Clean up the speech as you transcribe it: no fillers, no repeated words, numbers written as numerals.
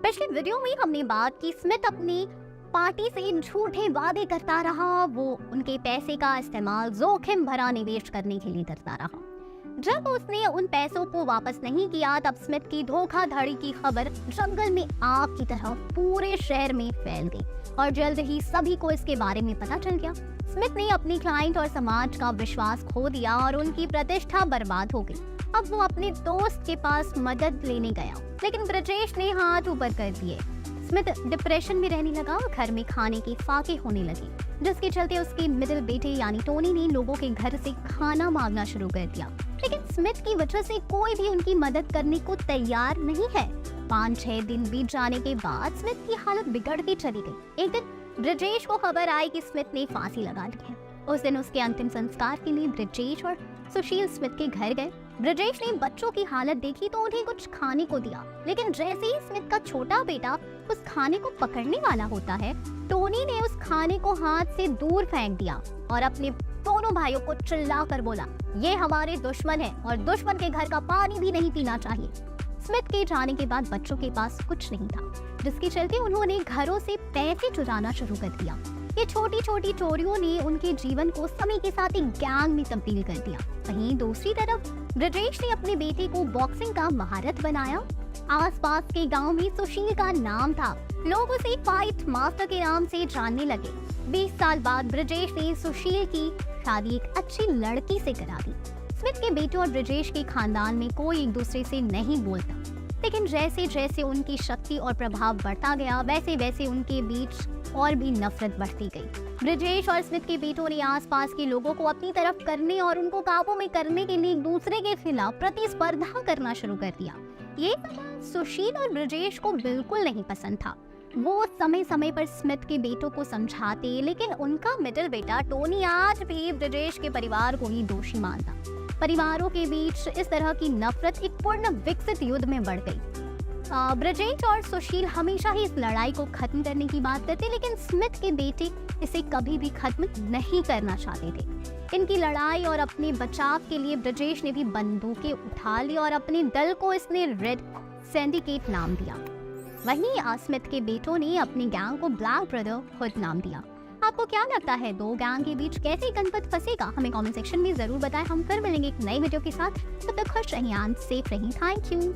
पिछले वीडियो में हमने बात की स्मिथ अपनी पार्टी से झूठे वादे करता रहा। वो उनके पैसे का इस्तेमाल जोखिम भरा निवेश करने के लिए करता रहा। जब उसने उन पैसों को वापस नहीं किया तब स्मिथ की धोखाधड़ी की खबर जंगल में आग की तरह पूरे शहर में फैल गई और जल्द ही सभी को इसके बारे में पता चल गया। स्मिथ ने अपनी क्लाइंट और समाज का विश्वास खो दिया और उनकी प्रतिष्ठा बर्बाद हो गई। अब वो अपने दोस्त के पास मदद लेने गया, लेकिन ब्रजेश ने हाथ ऊपर कर दिए। स्मिथ डिप्रेशन में रहने लगा, घर में खाने के फाके होने लगे, जिसके चलते उसके मिडिल बेटे यानी टोनी ने लोगों के घर से खाना मांगना शुरू कर दिया। लेकिन स्मिथ की वजह से कोई भी उनकी मदद करने को तैयार नहीं है। 5-6 दिन बीत जाने के बाद स्मिथ की हालत बिगड़ती चली गई। एक दिन ब्रजेश को खबर आई कि स्मिथ ने फांसी लगा ली है। उस दिन उसके अंतिम संस्कार के लिए ब्रजेश और सुशील स्मिथ के घर गए। ब्रजेश ने बच्चों की हालत देखी तो उन्हें कुछ खाने को दिया, लेकिन जैसे ही स्मिथ का छोटा बेटा उस खाने को पकड़ने वाला होता है, टोनी ने उस खाने को हाथ से दूर फेंक दिया और अपने दोनों भाइयों को चिल्लाकर बोला, ये हमारे दुश्मन है और दुश्मन के घर का पानी भी नहीं पीना चाहिए। स्मिथ के जाने के बाद बच्चों के पास कुछ नहीं था, जिसके चलते उन्होंने घरों से पैसे चुराना शुरू कर दिया। ये छोटी छोटी चोरियों ने उनके जीवन को समय के साथ एक गैंग में तब्दील कर दिया। वहीं दूसरी तरफ ब्रजेश ने अपने बेटे को बॉक्सिंग का महारत बनाया। आसपास के गांव में सुशील का नाम था, लोग उसे फाइट मास्टर के नाम से जानने लगे। 20 साल बाद ब्रजेश ने सुशील की शादी एक अच्छी लड़की से करा दी। स्मिथ के बेटे और ब्रजेश के खानदान में कोई एक दूसरे से नहीं बोलता, लेकिन जैसे जैसे उनकी शक्ति और प्रभाव बढ़ता गया वैसे वैसे उनके बीच और भी नफरत बढ़ती गई। ब्रजेश और स्मिथ के बेटों ने आसपास के लोगों को अपनी तरफ करने और उनको काबू में करने के लिए एक दूसरे के खिलाफ प्रतिस्पर्धा करना शुरू कर दिया। ये सुशील और ब्रजेश को बिल्कुल नहीं पसंद था। वो समय समय पर स्मिथ के बेटों को समझाते, लेकिन उनका मिडिल बेटा टोनी आज भी ब्रजेश के परिवार को ही दोषी मानता। परिवारों के बीच इस तरह की नफरत एक पूर्ण विकसित युद्ध में बढ़ गई। ब्रजेश और सुशील हमेशा ही इस लड़ाई को खत्म करने की बात करते, लेकिन स्मिथ के बेटे इसे कभी भी खत्म नहीं करना चाहते थे। इनकी लड़ाई और अपने बचाव के लिए ब्रजेश ने भी बंदूकें उठा ली और अपने दल को इसने रेड सिंडिकेट नाम दिया। वहीं स्मिथ के बेटों ने अपनी गैंग को ब्लैक ब्रदरहुड नाम दिया। आपको क्या लगता है दो गैंग के बीच कैसे गणपत फंसेगा? हमें कमेंट सेक्शन में जरूर बताएं। हम फिर मिलेंगे एक नई वीडियो के साथ। तब तक खुश रहिए, सेफ रहिए। Thank you.